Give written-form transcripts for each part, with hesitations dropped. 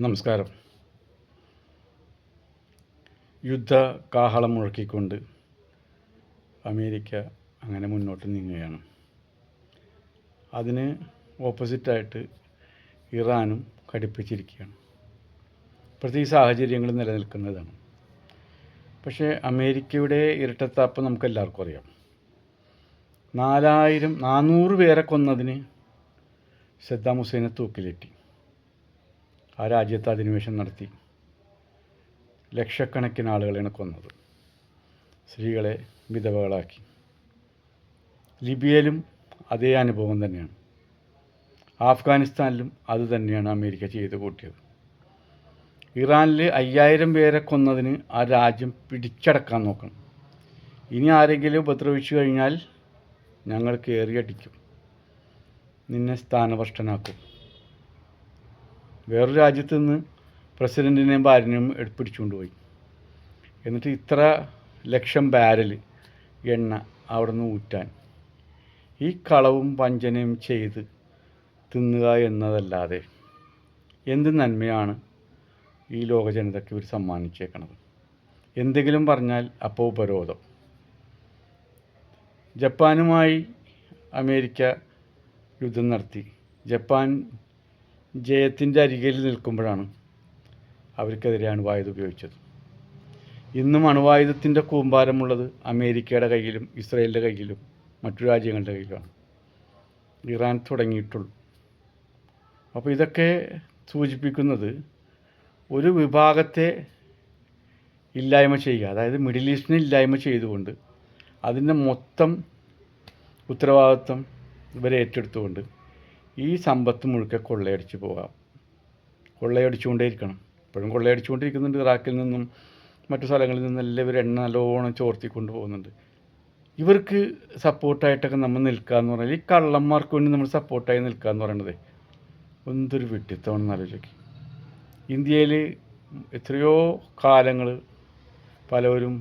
നമസ്കാരം. യുദ്ധ കാഹളം മുഴക്കിക്കൊണ്ട് അമേരിക്ക അങ്ങനെ മുന്നോട്ട് നീങ്ങുകയാണ്. അതിന് ഓപ്പോസിറ്റായിട്ട് ഇറാനും ഘടിപ്പിച്ചിരിക്കുകയാണ്. ഇപ്പോഴത്തെ ഈ സാഹചര്യങ്ങൾ നിലനിൽക്കുന്നതാണ്. പക്ഷേ അമേരിക്കയുടെ ഇരട്ടത്താപ്പ് നമുക്കെല്ലാവർക്കും അറിയാം. 400 പേരെ കൊന്നതിന് സദ്ദാം ഹുസൈനെ തൂക്കിലേറ്റി. ആ രാജ്യത്ത് അധിനിവേശം നടത്തി ലക്ഷക്കണക്കിന് ആളുകളെയാണ് കൊന്നത്. സ്ത്രീകളെ വിധവകളാക്കി. ലിബിയയിലും അതേ അനുഭവം തന്നെയാണ്. ആഫ്ഗാനിസ്ഥാനിലും അതുതന്നെയാണ് അമേരിക്ക ചെയ്ത് കൂട്ടിയത്. ഇറാനിൽ 5000 പേരെ കൊന്നതിന് ആ രാജ്യം പിടിച്ചടക്കാൻ നോക്കണം. ഇനി ആരെങ്കിലും ഉപദ്രവിച്ചു കഴിഞ്ഞാൽ ഞങ്ങൾ കയറിയടിക്കും, നിന്നെ സ്ഥാനഭ്രഷ്ടനാക്കും. വേറൊരു രാജ്യത്ത് നിന്ന് പ്രസിഡൻറ്റിനെയും ഭാര്യനെയും പിടിച്ചുകൊണ്ട് പോയി. എന്നിട്ട് ഇത്ര ലക്ഷം ബാരൽ എണ്ണ അവിടെ നിന്ന് ഊറ്റാൻ ഈ കളവും വഞ്ചനയും ചെയ്ത് തിന്നുക എന്നതല്ലാതെ എന്ത് നന്മയാണ് ഈ ലോക ജനതയ്ക്ക് ഇവർ സമ്മാനിച്ചേക്കണത്? എന്തെങ്കിലും പറഞ്ഞാൽ അപ്പോൾ ഉപരോധം. ജപ്പാനുമായി അമേരിക്ക യുദ്ധം നടത്തി. ജപ്പാൻ ജയത്തിൻ്റെ അരികിൽ നിൽക്കുമ്പോഴാണ് അവർക്കെതിരെ അണുവായുധം ഉപയോഗിച്ചത്. ഇന്നും അണുവായുധത്തിൻ്റെ കൂമ്പാരമുള്ളത് അമേരിക്കയുടെ കയ്യിലും ഇസ്രയേലിൻ്റെ കയ്യിലും മറ്റു രാജ്യങ്ങളുടെ കയ്യിലുമാണ്. ഇറാൻ തുടങ്ങിയിട്ടുള്ളൂ. അപ്പോൾ ഇതൊക്കെ സൂചിപ്പിക്കുന്നത് ഒരു വിഭാഗത്തെ ഇല്ലായ്മ ചെയ്യുക, അതായത് മിഡിൽ ഈസ്റ്റിനെ ഇല്ലായ്മ ചെയ്തുകൊണ്ട് അതിൻ്റെ മൊത്തം ഉത്തരവാദിത്വം ഇവരെ ഏറ്റെടുത്തുകൊണ്ട് ഈ സമ്പത്ത് മുഴുക്കെ കൊള്ളയടിച്ച് പോകാം. കൊള്ളയടിച്ചുകൊണ്ടേയിരിക്കണം. ഇപ്പോഴും കൊള്ളയടിച്ചുകൊണ്ടിരിക്കുന്നുണ്ട്. ഇറാഖിൽ നിന്നും മറ്റു സ്ഥലങ്ങളിൽ നിന്നെല്ലാം ഇവർ എണ്ണ നല്ലോണം ചോർത്തിക്കൊണ്ട് പോകുന്നുണ്ട്. ഇവർക്ക് സപ്പോർട്ടായിട്ടൊക്കെ നമ്മൾ നിൽക്കുക എന്ന് പറഞ്ഞാൽ, ഈ കള്ളന്മാർക്ക് വേണ്ടി നമ്മൾ സപ്പോർട്ടായി നിൽക്കുക എന്ന് പറയുന്നത് എന്തൊരു വിഡ്ഢിത്തമാണെന്ന് ആലോചിക്കും. ഇന്ത്യയിൽ എത്രയോ കാലങ്ങൾ പലവരും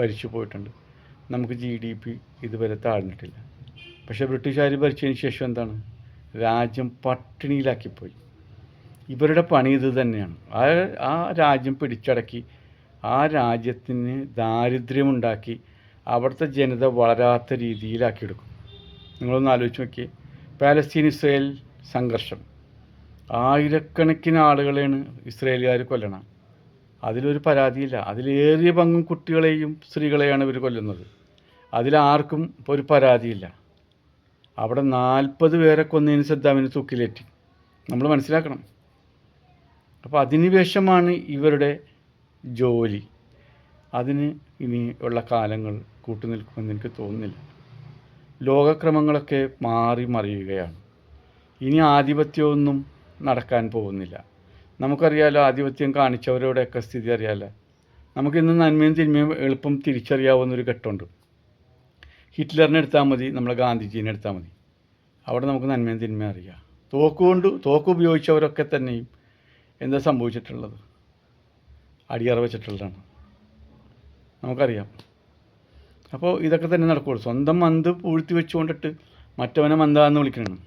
ഭരിച്ചു പോയിട്ടുണ്ട്. നമുക്ക് GDP ഇതുവരെ താഴ്ന്നിട്ടില്ല. പക്ഷേ ബ്രിട്ടീഷുകാർ ഭരിച്ചതിന് ശേഷം എന്താണ്? രാജ്യം പട്ടിണിയിലാക്കിപ്പോയി. ഇവരുടെ പണി ഇത് തന്നെയാണ്. ആ രാജ്യം പിടിച്ചടക്കി ആ രാജ്യത്തിന് ദാരിദ്ര്യമുണ്ടാക്കി അവിടുത്തെ ജനത വളരാത്ത രീതിയിലാക്കിയെടുക്കും. നിങ്ങളൊന്ന് ആലോചിച്ച് നോക്കിയേ. പാലസ്തീൻ ഇസ്രയേൽ സംഘർഷം, ആയിരക്കണക്കിന് ആളുകളെയാണ് ഇസ്രയേലുകാർ കൊല്ലണം. അതിലൊരു പരാതിയില്ല. അതിലേറിയ പങ്കും കുട്ടികളെയും സ്ത്രീകളെയാണ് ഇവർ കൊല്ലുന്നത്. അതിലാർക്കും ഒരു പരാതിയില്ല. അവിടെ 40 പേരെ കൊന്നതിന് സദ്ദാമിന് തൂക്കിലേറ്റി. നമ്മൾ മനസ്സിലാക്കണം. അപ്പോൾ അധിനിവേശമാണ് ഇവരുടെ ജോലി. അതിന് ഇനി ഉള്ള കാലങ്ങൾ കൂട്ടുനിൽക്കുമെന്ന് എനിക്ക് തോന്നുന്നില്ല. ലോകക്രമങ്ങളൊക്കെ മാറി മറിയുകയാണ്. ഇനി ആധിപത്യമൊന്നും നടക്കാൻ പോകുന്നില്ല. നമുക്കറിയാലോ, ആധിപത്യം കാണിച്ചവരോടെയൊക്കെ സ്ഥിതി അറിയാമല്ലോ. നമുക്കിന്ന് നന്മയും തിന്മയും എളുപ്പം തിരിച്ചറിയാവുന്നൊരു ഘട്ടമുണ്ട്. ഹിറ്റ്ലറിനെ എടുത്താൽ മതി, നമ്മളെ ഗാന്ധിജീനെ എടുത്താൽ മതി. അവിടെ നമുക്ക് നന്മയും തിന്മയും അറിയാം. തോക്ക് ഉപയോഗിച്ചവരൊക്കെ തന്നെയും എന്താ സംഭവിച്ചിട്ടുള്ളത്? അടിയറ വെച്ചിട്ടുള്ളതാണ്, നമുക്കറിയാം. അപ്പോൾ ഇതൊക്കെ തന്നെ നടക്കുകയുള്ളൂ. സ്വന്തം മന്ത് പൂഴ്ത്തി വെച്ചുകൊണ്ടിട്ട് മറ്റവനെ മന്ദ എന്ന് വിളിക്കണം.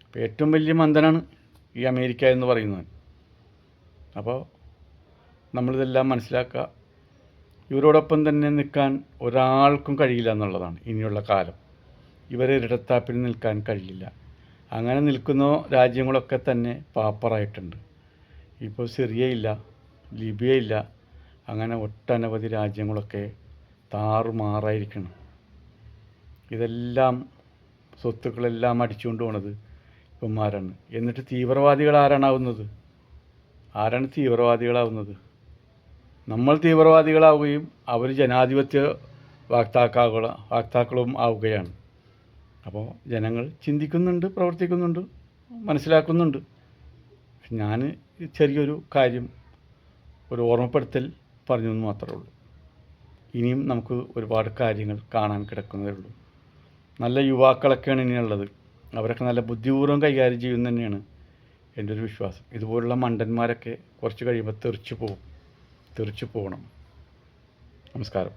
അപ്പോൾ ഏറ്റവും വലിയ മന്ദനാണ് ഈ അമേരിക്ക എന്ന് പറയുന്നത്. അപ്പോൾ നമ്മളിതെല്ലാം മനസ്സിലാക്കുക. ഇവരോടൊപ്പം തന്നെ നിൽക്കാൻ ഒരാൾക്കും കഴിയില്ല എന്നുള്ളതാണ് ഇനിയുള്ള കാലം. ഇവരെ ഇരട്ടത്താപ്പിൽ നിൽക്കാൻ കഴിയില്ല. അങ്ങനെ നിൽക്കുന്ന രാജ്യങ്ങളൊക്കെ തന്നെ പാപ്പറായിട്ടുണ്ട്. ഇപ്പോൾ സിറിയ ഇല്ല, ലിബിയ ഇല്ല, അങ്ങനെ ഒട്ടനവധി രാജ്യങ്ങളൊക്കെ താറുമാറായിരിക്കണം. ഇതെല്ലാം സ്വത്തുക്കളെല്ലാം അടിച്ചുകൊണ്ട് പോണത് ഇവന്മാരാണ്. എന്നിട്ട് തീവ്രവാദികൾ ആരാണാവുന്നത്? ആരാണ് തീവ്രവാദികളാവുന്നത്? നമ്മൾ തീവ്രവാദികളാവുകയും അവർ ജനാധിപത്യ വാക്താക്കളും ആവുകയാണ്. അപ്പോൾ ജനങ്ങൾ ചിന്തിക്കുന്നുണ്ട്, പ്രവർത്തിക്കുന്നുണ്ട്, മനസ്സിലാക്കുന്നുണ്ട്. ഞാൻ ചെറിയൊരു കാര്യം, ഒരു ഓർമ്മപ്പെടുത്തൽ പറഞ്ഞു എന്ന് മാത്രമേ ഉള്ളൂ. ഇനിയും നമുക്ക് ഒരുപാട് കാര്യങ്ങൾ കാണാൻ കിടക്കുന്നതേ ഉള്ളൂ. നല്ല യുവാക്കളൊക്കെയാണ് ഇനിയുള്ളത്. അവരൊക്കെ നല്ല ബുദ്ധിപൂർവ്വം കൈകാര്യം ചെയ്യുമെന്ന് തന്നെയാണ് എൻ്റെ ഒരു വിശ്വാസം. ഇതുപോലുള്ള മണ്ടന്മാരൊക്കെ കുറച്ച് കഴിയുമ്പോൾ തെറിച്ചു പോകണം. നമസ്കാരം.